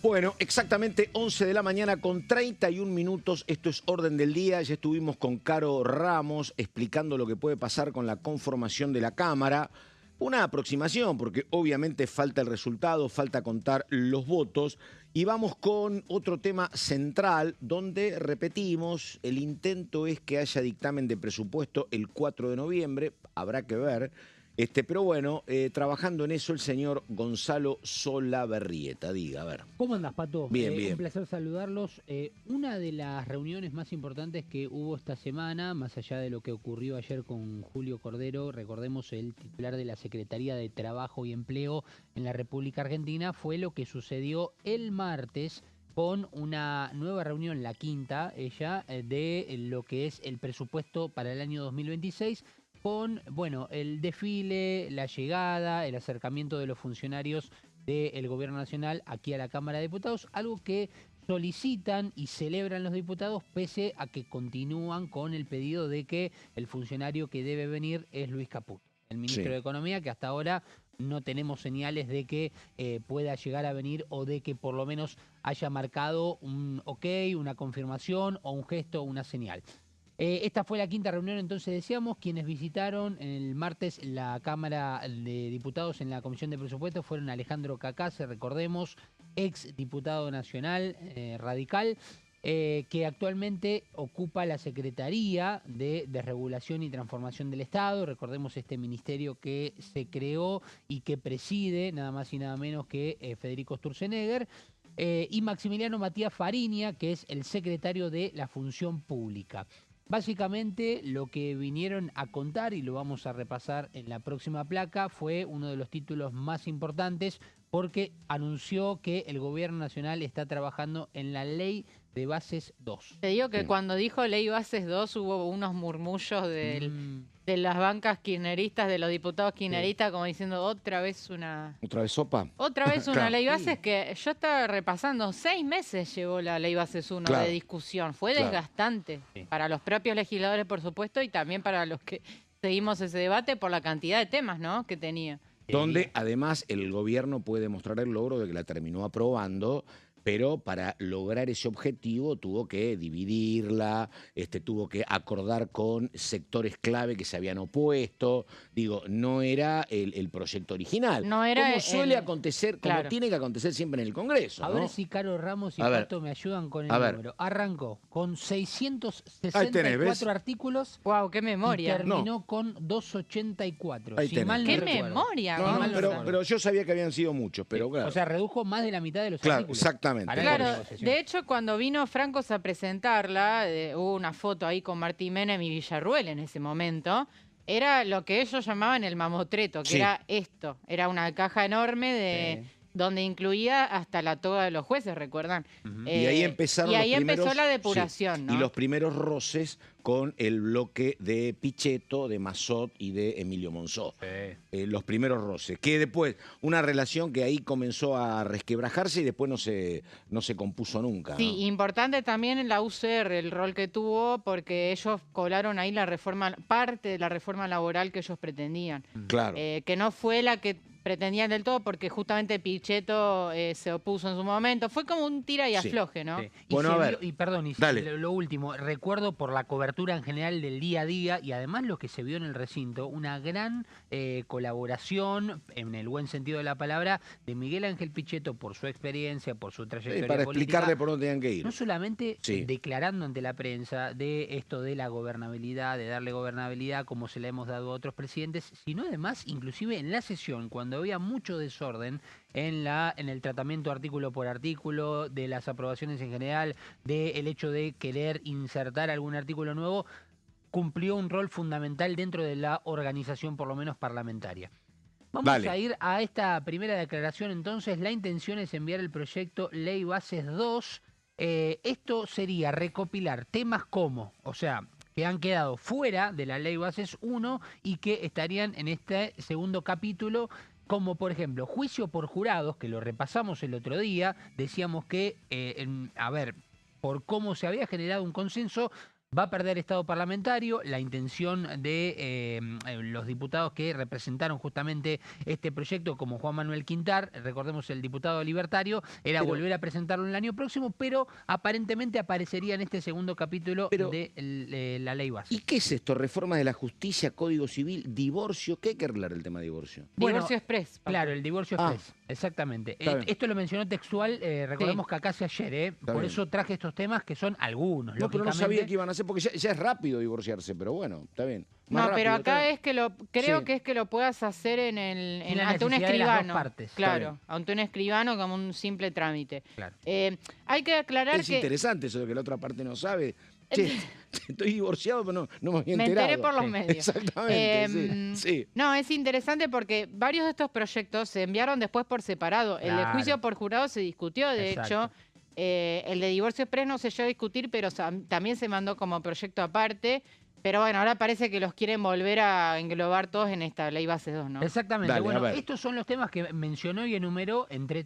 Bueno, exactamente 11 de la mañana con 31 minutos. Esto es Orden del Día. Ya estuvimos con Caro Ramos explicando lo que puede pasar con la conformación de la Cámara. Una aproximación, porque obviamente falta el resultado, falta contar los votos. Y vamos con otro tema central, donde, repetimos, el intento es que haya dictamen de presupuesto el 4 de noviembre. Habrá que ver. Pero bueno, trabajando en eso el señor Gonzalo Solaberrieta. Diga, a ver. ¿Cómo andás, Pato? Bien, bien. Un placer saludarlos. Una de las reuniones más importantes que hubo esta semana, más allá de lo que ocurrió ayer con Julio Cordero, recordemos el titular de la Secretaría de Trabajo y Empleo en la República Argentina, fue lo que sucedió el martes con una nueva reunión, la quinta, de lo que es el presupuesto para el año 2026, con, bueno, el desfile, la llegada, el acercamiento de los funcionarios del Gobierno Nacional aquí a la Cámara de Diputados, algo que solicitan y celebran los diputados pese a que continúan con el pedido de que el funcionario que debe venir es Luis Caputo, el ministro de Economía, que hasta ahora no tenemos señales de que pueda llegar a venir o de que por lo menos haya marcado un ok, una confirmación o un gesto, una señal. Esta fue la quinta reunión, entonces decíamos, quienes visitaron el martes la Cámara de Diputados en la Comisión de Presupuestos fueron Alejandro Cacase, recordemos, ex diputado nacional radical, que actualmente ocupa la Secretaría de Desregulación y Transformación del Estado. Recordemos este ministerio que se creó y que preside nada más y nada menos que Federico Sturzenegger. Y Maximiliano Matías Fariña, que es el secretario de la Función Pública. Básicamente lo que vinieron a contar, y lo vamos a repasar en la próxima placa, fue uno de los títulos más importantes porque anunció que el Gobierno Nacional está trabajando en la Ley de Bases 2. Te digo que cuando dijo Ley Bases 2 hubo unos murmullos de las bancas kirchneristas, de los diputados kirchneristas, como diciendo otra vez una... ¿Otra vez sopa? Otra vez una Ley Bases que yo estaba repasando. 6 meses llevó la Ley Bases 1 de discusión. Fue desgastante para los propios legisladores, por supuesto, y también para los que seguimos ese debate por la cantidad de temas, ¿no?, que tenía. Donde además el gobierno puede mostrar el logro de que la terminó aprobando, pero para lograr ese objetivo tuvo que dividirla, tuvo que acordar con sectores clave que se habían opuesto. Digo, no era el proyecto original. No era como suele acontecer, como tiene que acontecer siempre en el Congreso. A ver si Caro Ramos y Pato me ayudan con el número. Arrancó con 664 artículos. ¡Wow, qué memoria! Y terminó con 284. ¡Qué memoria! Pero yo sabía que habían sido muchos, pero claro. O sea, redujo más de la mitad de los artículos. artículos. Exactamente. Exactamente. para Claro, la negociación. de hecho, cuando vino Francos a presentarla, hubo una foto ahí con Martín Menem y Villarruel en ese momento. Era lo que ellos llamaban el mamotreto, que Sí. era esto. Era una caja enorme de donde incluía hasta la toga de los jueces, ¿recuerdan? Ujú. Y ahí empezaron y ahí los primeros, empezó la sí, depuración, ¿no? y los primeros roces con el bloque de Pichetto, de Massot y de Emilio Monzó. Los primeros roces. Que después, una relación que ahí comenzó a resquebrajarse y después no se compuso nunca. Sí, ¿no? importante también en la UCR el rol que tuvo, porque ellos colaron ahí la reforma, parte de la reforma laboral que ellos pretendían. Claro. Que no fue la que pretendían del todo, porque justamente Pichetto se opuso en su momento. Fue como un tira y Sí. afloje, ¿no? Sí. Y Bueno, se a ver. vio- y perdón, y Dale. lo último, recuerdo por la cobertura en general del día a día y además lo que se vio en el recinto, una gran colaboración, en el buen sentido de la palabra, de Miguel Ángel Pichetto por su experiencia, por su Sí, trayectoria para política. explicarle por dónde tenían que ir. No solamente Sí. declarando ante la prensa de esto de la gobernabilidad, de darle gobernabilidad como se le hemos dado a otros presidentes, sino además inclusive en la sesión, cuando había mucho desorden en el tratamiento artículo por artículo, de las aprobaciones en general, del hecho de querer insertar algún artículo nuevo, cumplió un rol fundamental dentro de la organización, por lo menos parlamentaria. Vamos Dale. a ir a esta primera declaración entonces. La intención es enviar el proyecto Ley Bases 2. Esto sería recopilar temas como, o sea, que han quedado fuera de la Ley Bases 1 y que estarían en este segundo capítulo, como por ejemplo juicio por jurados, que lo repasamos el otro día, decíamos que, por cómo se había generado un consenso, va a perder estado parlamentario. La intención de los diputados que representaron justamente este proyecto, como Juan Manuel Quintar, recordemos el diputado libertario, era volver a presentarlo el año próximo, pero aparentemente aparecería en este segundo capítulo de la ley base. ¿Y qué es esto? Reforma de la justicia, Código Civil, divorcio. ¿Qué hay que arreglar el tema de divorcio? Bueno, Divorcio express. Claro, el divorcio express, exactamente. Está bien. Esto lo mencionó textual, recordemos que acá hace ayer, por bien. eso traje estos temas que son algunos, No, pero no lógicamente. sabía que iban a hacer, porque ya es rápido divorciarse, pero bueno, está bien. Más No, pero rápido, acá está es que creo Sí. que es que lo puedas hacer Sin la ante un necesidad de las dos escribano. partes. Está Claro, bien. ante un escribano como un simple trámite. Claro. Hay que aclarar Es que interesante eso de que la otra parte no sabe. Che, estoy divorciado, pero no me había me enterado. enteré por los Sí. medios. Exactamente, sí. No, es interesante porque varios de estos proyectos se enviaron después por separado. El de Claro. juicio por jurado se discutió, de Exacto. hecho. El de divorcio express no se llegó a discutir, pero también se mandó como proyecto aparte. Pero bueno, ahora parece que los quieren volver a englobar todos en esta ley base 2, ¿no? Exactamente. Dale, Bueno, a ver. estos son los temas que mencionó y enumeró entre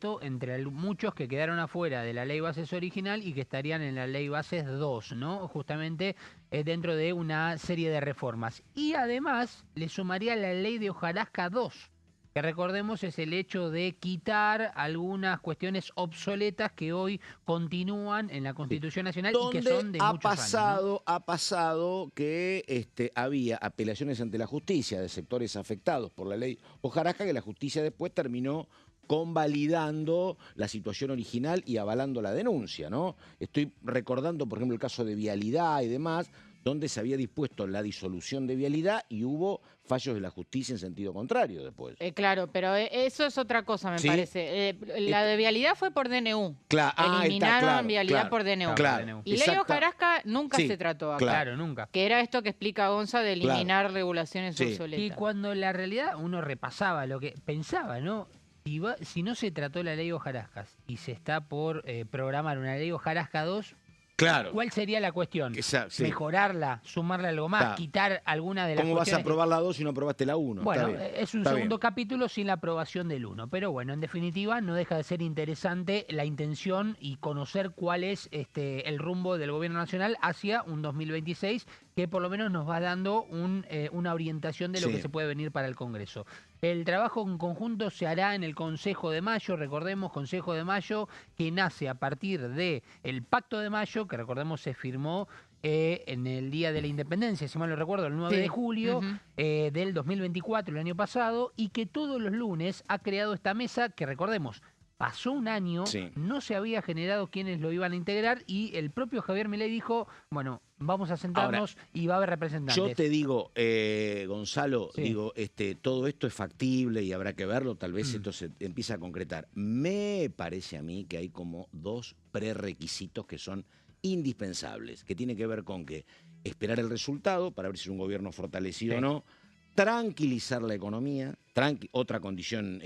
muchos que quedaron afuera de la ley bases original y que estarían en la ley bases 2, ¿no? Justamente dentro de una serie de reformas. Y además le sumaría la ley de hojarasca 2, que recordemos es el hecho de quitar algunas cuestiones obsoletas que hoy continúan en la Constitución Nacional y que son de muchos años, ¿no? Ha pasado que había apelaciones ante la justicia de sectores afectados por la ley hojarasca, que la justicia después terminó convalidando la situación original y avalando la denuncia, ¿no? Estoy recordando, por ejemplo, el caso de Vialidad y demás, donde se había dispuesto la disolución de Vialidad y hubo fallos de la justicia en sentido contrario después. Claro, pero eso es otra cosa, me Sí. parece. La de vialidad fue por DNU. Claro, Eliminaron vialidad por DNU. Claro. Y ley exacta- hojarasca nunca Sí, se trató acá. Claro, nunca. Que era esto que explica Gonza de Claro. eliminar regulaciones Sí. obsoletas. Y cuando la realidad uno repasaba lo que pensaba, ¿no? Si no se trató la ley hojarascas y se está por programar una ley hojarasca 2, Claro. ¿cuál sería la cuestión? Sí. ¿Mejorarla? ¿Sumarle algo más? Está. ¿Quitar alguna de las ¿Cómo vas a cuestiones que- aprobar la 2 si no aprobaste la 1? Bueno, es un está segundo bien. capítulo sin la aprobación del 1. Pero bueno, en definitiva, no deja de ser interesante la intención y conocer cuál es el rumbo del gobierno nacional hacia un 2026 que por lo menos nos va dando una orientación de lo Sí. que se puede venir para el Congreso. El trabajo en conjunto se hará en el Consejo de Mayo, recordemos, Consejo de Mayo, que nace a partir del Pacto de Mayo, que recordemos se firmó en el Día de la Independencia, si mal no recuerdo, el 9 Sí. de julio Ujú. del 2024, el año pasado, y que todos los lunes ha creado esta mesa que, recordemos, Pasó un año, Sí. no se había generado quienes lo iban a integrar y el propio Javier Milei dijo, bueno, vamos a sentarnos y va a haber representantes. Yo te digo, Gonzalo, Sí. digo, todo esto es factible y habrá que verlo, tal vez esto se empieza a concretar. Me parece a mí que hay como 2 prerequisitos que son indispensables, que tiene que ver con que esperar el resultado para ver si es un gobierno fortalecido Sí. o no, tranquilizar la economía, otra condición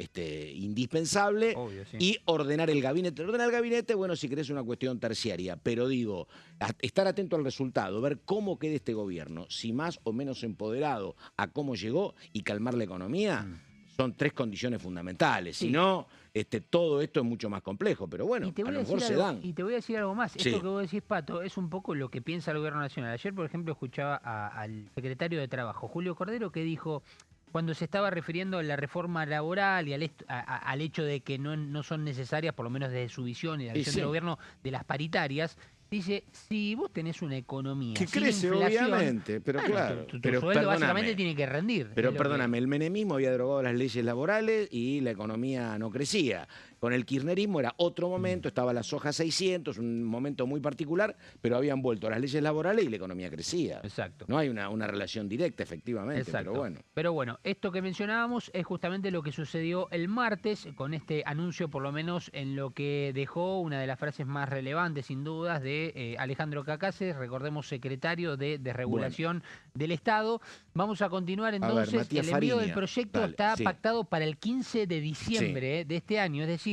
indispensable, Obvio, sí. y ordenar el gabinete. Ordenar el gabinete, bueno, si querés, es una cuestión terciaria, pero digo, estar atento al resultado, ver cómo queda este gobierno, si más o menos empoderado a cómo llegó, y calmar la economía, son 3 condiciones fundamentales. Sí. Si no, todo esto es mucho más complejo, pero bueno, Y te a voy lo a mejor decir se algo, dan. y te voy a decir algo más. Sí. Esto que vos decís, Pato, es un poco lo que piensa el gobierno nacional. Ayer, por ejemplo, escuchaba al secretario de Trabajo, Julio Cordero, que dijo, cuando se estaba refiriendo a la reforma laboral y al hecho de que no son necesarias, por lo menos desde su visión y la Y visión sí. del gobierno, de las paritarias, dice, si vos tenés una economía Que sin crece, inflación, obviamente, pero bueno, claro. tu pero sueldo perdóname. básicamente tiene que rendir. Pero es lo que- perdóname, el menemismo había derogado las leyes laborales y la economía no crecía. Con el kirchnerismo era otro momento, estaba la soja 600, un momento muy particular, pero habían vuelto las leyes laborales y la economía crecía. Exacto. No hay una relación directa, efectivamente, Exacto. pero bueno. Pero bueno, esto que mencionábamos es justamente lo que sucedió el martes con este anuncio, por lo menos en lo que dejó una de las frases más relevantes, sin dudas, de Alejandro Cacase, recordemos secretario de Desregulación del Estado. Vamos a continuar entonces. Matías El envío del Fariña. proyecto Dale, está sí. pactado para el 15 de diciembre de este año, es decir,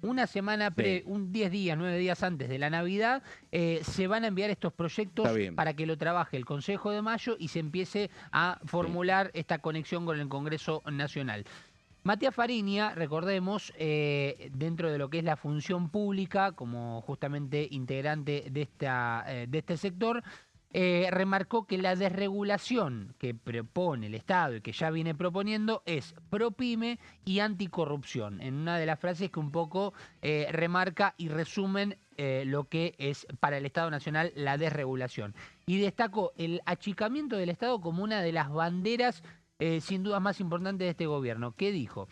una semana Sí. 10 días, 9 días antes de la Navidad, se van a enviar estos proyectos Está bien. para que lo trabaje el Consejo de Mayo y se empiece a formular esta conexión con el Congreso Nacional. Matías Fariña, recordemos, dentro de lo que es la función pública, como justamente integrante de este sector, remarcó que la desregulación que propone el Estado y que ya viene proponiendo es pro-pyme y anticorrupción, en una de las frases que un poco remarca y resumen lo que es para el Estado Nacional la desregulación. Y destacó el achicamiento del Estado como una de las banderas sin duda más importantes de este gobierno. ¿Qué dijo?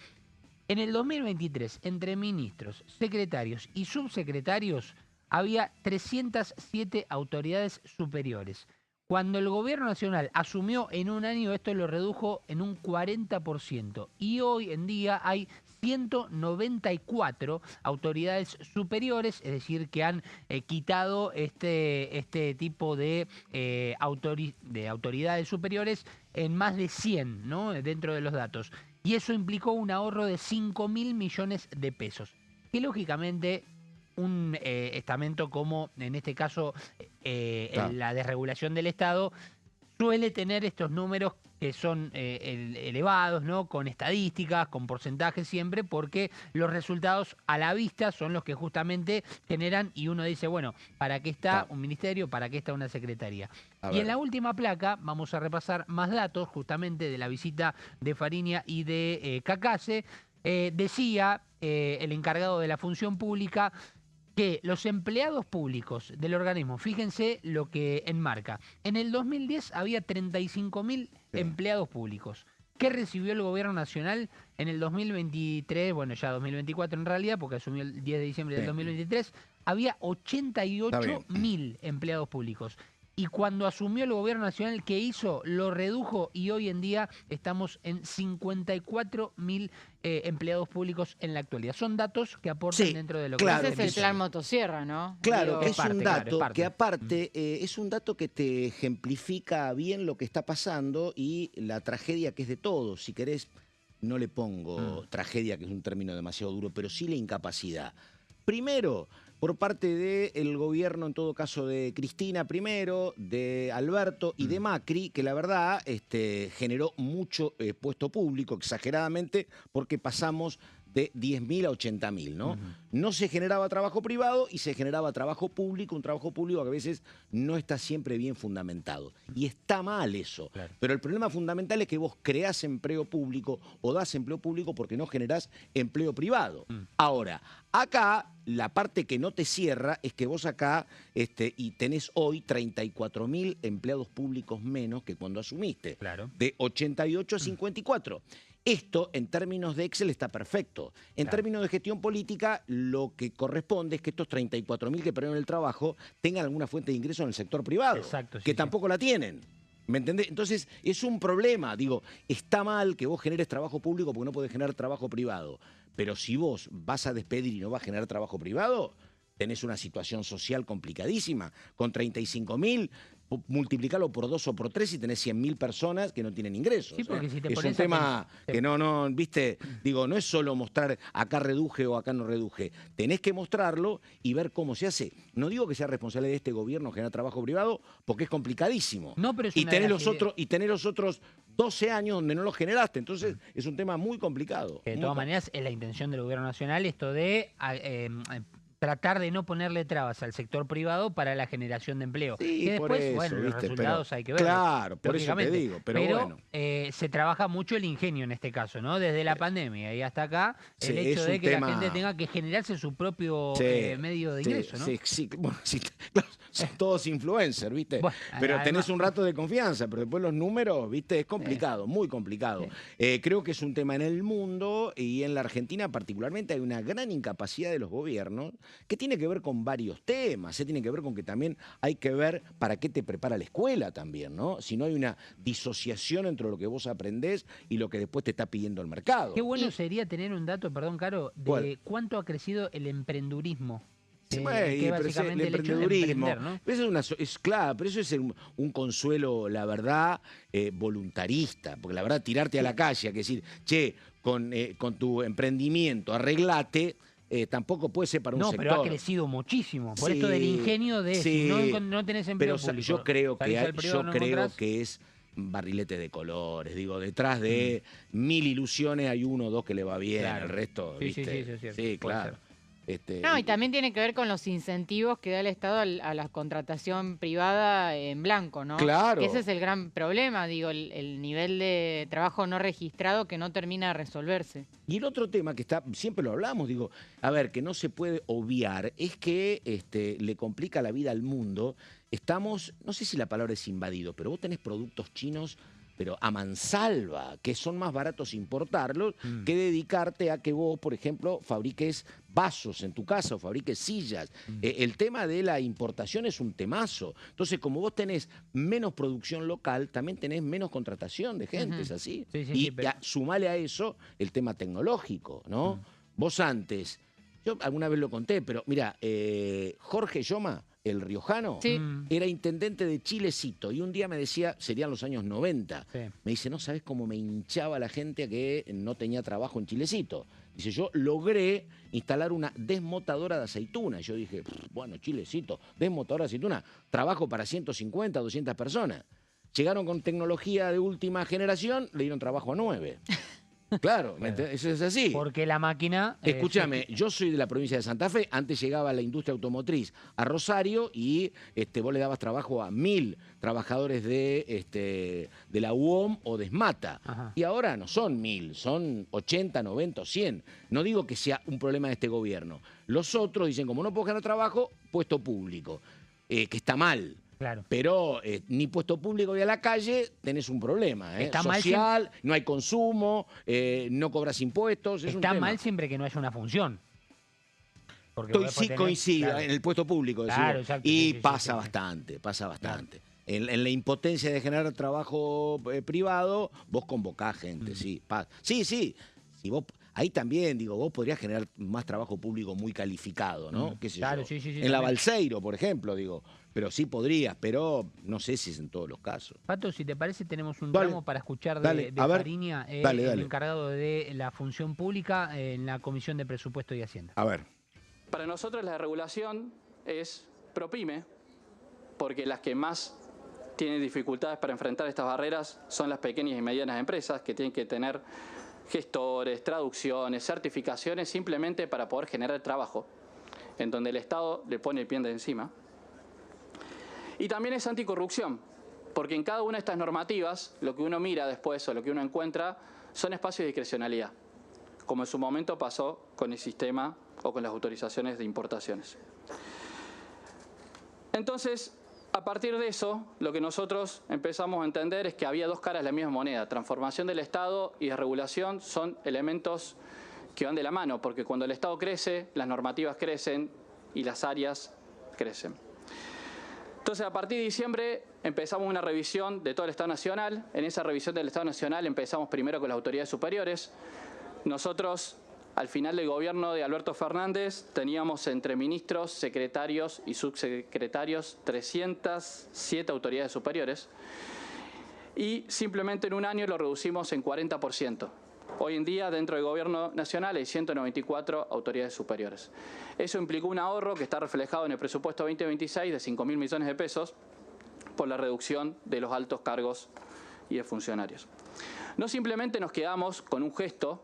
En el 2023, entre ministros, secretarios y subsecretarios, había 307 autoridades superiores. Cuando el gobierno nacional asumió en un año, esto lo redujo en un 40%. Y hoy en día hay 194 autoridades superiores, es decir, que han quitado este tipo de autoridades superiores en más de 100, ¿no? Dentro de los datos. Y eso implicó un ahorro de 5.000 millones de pesos. Que lógicamente un estamento como, en este caso, la desregulación del Estado, suele tener estos números que son elevados, ¿no? Con estadísticas, con porcentajes siempre, porque los resultados a la vista son los que justamente generan y uno dice, bueno, ¿para qué está un ministerio? ¿Para qué está una secretaría? Y en la última placa vamos a repasar más datos justamente de la visita de Fariña y de Cacase. Decía el encargado de la función pública que los empleados públicos del organismo, fíjense lo que enmarca, en el 2010 había 35.000 empleados públicos. ¿Qué recibió el gobierno nacional en el 2023? Bueno, ya 2024 en realidad, porque asumió el 10 de diciembre del 2023, había 88.000 empleados públicos. Y cuando asumió el gobierno nacional, ¿qué hizo? Lo redujo y hoy en día estamos en 54.000 empleados públicos en la actualidad. Son datos que aportan dentro de lo que claro, Ese es el plan motosierra, ¿no? Claro, Digo, es un dato parte. que aparte es un dato que te ejemplifica bien lo que está pasando y la tragedia que es de todos. Si querés, no le pongo tragedia, que es un término demasiado duro, pero sí la incapacidad. Primero, por parte del gobierno, en todo caso de Cristina primero, de Alberto y de Macri, que la verdad generó mucho puesto público, exageradamente, porque pasamos de 10.000 a 80.000, ¿no? No se generaba trabajo privado y se generaba trabajo público, un trabajo público que a veces no está siempre bien fundamentado. Y está mal eso. Claro. Pero el problema fundamental es que vos creás empleo público o das empleo público porque no generás empleo privado. Ahora, acá la parte que no te cierra es que vos acá y tenés hoy 34.000 empleados públicos menos que cuando asumiste. Claro. De 88 a 54. Esto, en términos de Excel, está perfecto. En términos de gestión política, lo que corresponde es que estos 34.000 que perdieron el trabajo tengan alguna fuente de ingreso en el sector privado, Exacto, que tampoco la tienen. ¿Me entendés? Entonces, es un problema. Digo, está mal que vos generes trabajo público porque no podés generar trabajo privado. Pero si vos vas a despedir y no vas a generar trabajo privado, tenés una situación social complicadísima. Con 35.000, multiplicarlo por 2 o por 3 y tenés 100.000 personas que no tienen ingresos. Sí, porque si te es pones un tema que viste, digo, no es solo mostrar acá reduje o acá no reduje. Tenés que mostrarlo y ver cómo se hace. No digo que sea responsable de este gobierno generar trabajo privado, porque es complicadísimo. No, pero es y una tener de los las otros y tener los otros 12 años donde no los generaste. Entonces, es un tema muy complicado. De todas maneras, es la intención del gobierno nacional esto de tratar de no ponerle trabas al sector privado para la generación de empleo. Sí, que por después, eso, bueno, los ¿viste? resultados Pero, hay que verlos. claro, por eso te digo, pero bueno. Se trabaja mucho el ingenio en este caso, ¿no? Desde la pandemia y hasta acá, Sí, el hecho es de un que tema- la gente tenga que generarse su propio medio de ingreso, ¿no? Sí, bueno, sí, claro, son todos influencers, ¿viste? Bueno, pero además- tenés un rato de confianza, pero después los números, ¿viste? Es complicado, muy complicado. Creo que es un tema en el mundo y en la Argentina particularmente hay una gran incapacidad de los gobiernos que tiene que ver con varios temas, tiene que ver con que también hay que ver para qué te prepara la escuela también, ¿no? Si no hay una disociación entre lo que vos aprendés y lo que después te está pidiendo el mercado. Qué bueno sería tener un dato, perdón, Caro, de ¿Cuál? cuánto ha crecido el emprendurismo. Sí, Que pero el básicamente el hecho de emprendedurismo, emprender, ¿no? pero claro, pero eso es un consuelo, la verdad, voluntarista, porque la verdad tirarte a la calle, a que decir, che, con tu emprendimiento, arreglate, tampoco puede ser para un No, sector. pero ha crecido muchísimo. Por esto del Sí, ingenio de sí, si no tenés empleo pero público. yo creo salís que al privado, no encontrás. es barrilete de colores, digo, detrás de 1000 ilusiones hay uno o dos que le va bien, Claro. el resto, Sí, sí, ¿viste? sí, eso es cierto, Sí, puede claro. No, y también tiene que ver con los incentivos que da el Estado a la contratación privada en blanco, ¿no? Claro. Que ese es el gran problema, digo, el nivel de trabajo no registrado que no termina de resolverse. Y el otro tema que está, siempre lo hablamos, digo, a ver, que no se puede obviar, es que le complica la vida al mundo. Estamos, no sé si la palabra es invadido, pero vos tenés productos chinos, pero a mansalva, que son más baratos importarlos que dedicarte a que vos, por ejemplo, fabriques vasos en tu casa o fabriques sillas. El tema de la importación es un temazo. Entonces, como vos tenés menos producción local, también tenés menos contratación de gente, ¿es así? Sí, sí, y sí, pero- sumale a eso el tema tecnológico, ¿no? Vos antes, yo alguna vez lo conté, pero mira, Jorge Lloma, el riojano, Sí. era intendente de Chilecito y un día me decía, serían los años 90, Sí. me dice, no sabes cómo me hinchaba la gente a que no tenía trabajo en Chilecito. Dice, yo logré instalar una desmotadora de aceituna. Y yo dije, bueno, Chilecito, desmotadora de aceituna, trabajo para 150, 200 personas. Llegaron con tecnología de última generación, le dieron trabajo a 9. Claro, eso es así. Porque la máquina... Escúchame, yo soy de la provincia de Santa Fe, antes llegaba la industria automotriz a Rosario y vos le dabas trabajo a 1000 trabajadores de la UOM o de SMATA. Ajá. Y ahora no son 1000, son 80, 90 o 100. No digo que sea un problema de este gobierno. Los otros dicen, como no puedo ganar trabajo, puesto público, que está mal. Claro. Pero ni puesto público y a la calle tenés un problema. Está mal social, no hay consumo, no cobras impuestos. Es un Está tema. mal siempre que no haya una función. Porque vos después tenés- Coincido, claro. en el puesto público. Claro, decimos. exacto, Y sí, sí, pasa sí, sí. bastante, pasa bastante. En la impotencia de generar trabajo privado, vos convocás gente, sí. Sí. Si vos, ahí también, digo, vos podrías generar más trabajo público muy calificado, ¿no? ¿Qué sé Claro, yo? sí, En la también. Balseiro, por ejemplo, digo. Pero sí podrías, pero no sé si es en todos los casos. Pato, si te parece, tenemos un Dale. tramo para escuchar Dale, de a ver. Fariña, Dale, el dale. encargado de la función pública en la Comisión de Presupuesto y Hacienda. A ver. Para nosotros la regulación es ProPyme, porque las que más tienen dificultades para enfrentar estas barreras son las pequeñas y medianas empresas, que tienen que tener gestores, traducciones, certificaciones, simplemente para poder generar trabajo, en donde el Estado le pone el pie de encima. Y también es anticorrupción, porque en cada una de estas normativas, lo que uno mira después o lo que uno encuentra son espacios de discrecionalidad, como en su momento pasó con el sistema o con las autorizaciones de importaciones. Entonces, A partir de eso, lo que nosotros empezamos a entender es que había dos caras de la misma moneda. Transformación del Estado y desregulación son elementos que van de la mano, porque cuando el Estado crece, las normativas crecen y las áreas crecen. Entonces, a partir de diciembre empezamos una revisión de todo el Estado Nacional. En esa revisión del Estado Nacional empezamos primero con las autoridades superiores. Nosotros, al final del gobierno de Alberto Fernández, teníamos entre ministros, secretarios y subsecretarios 307 autoridades superiores y simplemente en un año lo reducimos en 40%. Hoy en día, dentro del Gobierno Nacional, hay 194 autoridades superiores. Eso implicó un ahorro que está reflejado en el presupuesto 2026 de 5.000 millones de pesos por la reducción de los altos cargos y de funcionarios. No simplemente nos quedamos con un gesto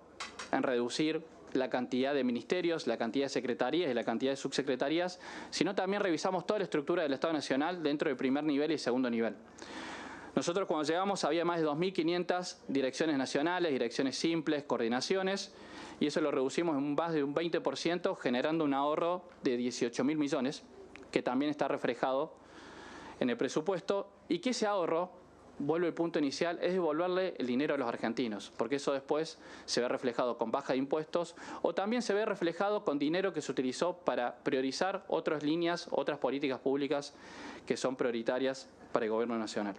en reducir la cantidad de ministerios, la cantidad de secretarías y la cantidad de subsecretarías, sino también revisamos toda la estructura del Estado Nacional dentro del primer nivel y segundo nivel. Nosotros cuando llegamos había más de 2.500 direcciones nacionales, direcciones simples, coordinaciones, y eso lo reducimos en más de un 20%, generando un ahorro de 18.000 millones, que también está reflejado en el presupuesto, y que ese ahorro, vuelvo al punto inicial, es devolverle el dinero a los argentinos, porque eso después se ve reflejado con baja de impuestos, o también se ve reflejado con dinero que se utilizó para priorizar otras líneas, otras políticas públicas que son prioritarias para el Gobierno Nacional.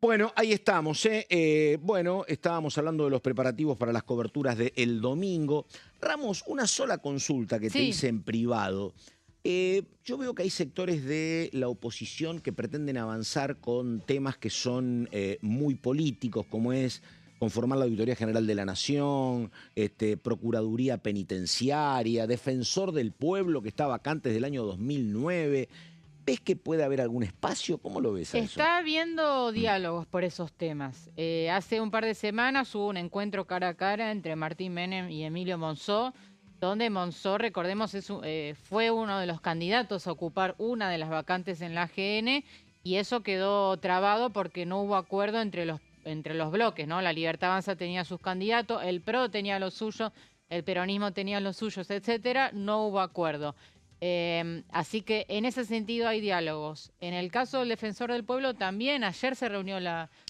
Bueno, ahí estamos. Bueno, estábamos hablando de los preparativos para las coberturas del domingo. Ramos, una sola consulta que te hice en privado. Yo veo que hay sectores de la oposición que pretenden avanzar con temas que son muy políticos, como es conformar la Auditoría General de la Nación, Procuraduría Penitenciaria, Defensor del Pueblo, que está vacante desde el año 2009. ¿Ves que puede haber algún espacio? ¿Cómo lo ves a eso? Está habiendo diálogos por esos temas. Hace un par de semanas hubo un encuentro cara a cara entre Martín Menem y Emilio Monzó, donde Monzó, recordemos, fue uno de los candidatos a ocupar una de las vacantes en la AGN, y eso quedó trabado porque no hubo acuerdo entre los bloques, ¿no? La Libertad Avanza tenía sus candidatos, el PRO tenía los suyos, el peronismo tenía los suyos, etcétera. No hubo acuerdo. Así que en ese sentido hay diálogos. En el caso del Defensor del Pueblo también ayer se reunió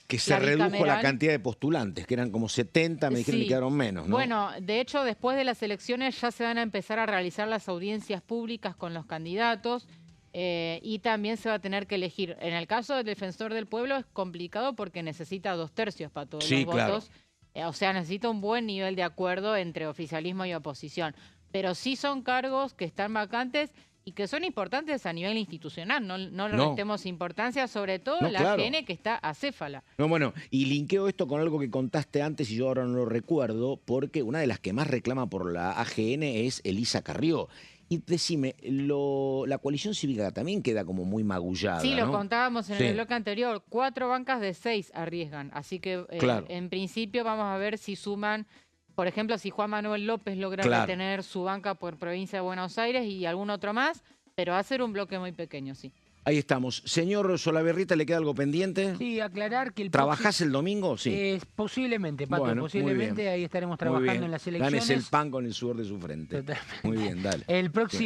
que se redujo la cantidad de postulantes, que eran como 70, me dijeron que quedaron menos, ¿no? Bueno, de hecho, después de las elecciones ya se van a empezar a realizar las audiencias públicas con los candidatos y también se va a tener que elegir. En el caso del Defensor del Pueblo es complicado porque necesita 2/3 para todos los votos. O sea, necesita un buen nivel de acuerdo entre oficialismo y oposición. Pero sí son cargos que están vacantes y que son importantes a nivel institucional. No le restemos importancia, sobre todo la AGN, que está acéfala. No, bueno, y linkeo esto con algo que contaste antes y yo ahora no lo recuerdo, porque una de las que más reclama por la AGN es Elisa Carrió. Y decime, la coalición cívica también queda como muy magullada, Sí, ¿no? lo contábamos en el bloque anterior. 4 bancas de 6 arriesgan. Así que en principio vamos a ver si suman. Por ejemplo, si Juan Manuel López logra retener su banca por provincia de Buenos Aires y algún otro más, pero va a ser un bloque muy pequeño, sí. Ahí estamos. Señor Solaberrita, ¿le queda algo pendiente? Sí, aclarar que el ¿Trabajás el domingo? Sí. Posiblemente, Pato, bueno, posiblemente ahí estaremos trabajando en las elecciones. Ganes el pan con el sudor de su frente. Totalmente. Muy bien, dale.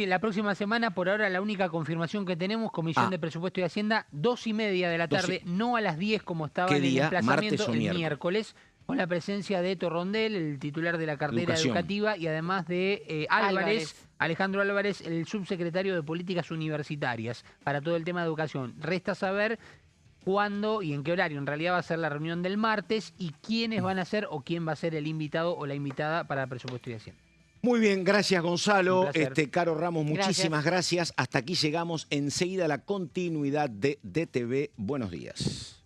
La próxima semana, por ahora, la única confirmación que tenemos, Comisión de Presupuesto y Hacienda, 2:30 de la tarde, no a las 10 como estaba en el emplazamiento, el miércoles, con la presencia de Torrondel, el titular de la cartera educativa, y además de Alejandro Álvarez, el subsecretario de Políticas Universitarias, para todo el tema de educación. Resta saber cuándo y en qué horario. En realidad va a ser la reunión del martes y quiénes van a ser o quién va a ser el invitado o la invitada para Presupuesto y Hacienda. Muy bien, gracias Gonzalo. Caro Ramos, muchísimas gracias. Hasta aquí llegamos. Enseguida la continuidad de DTV. Buenos días.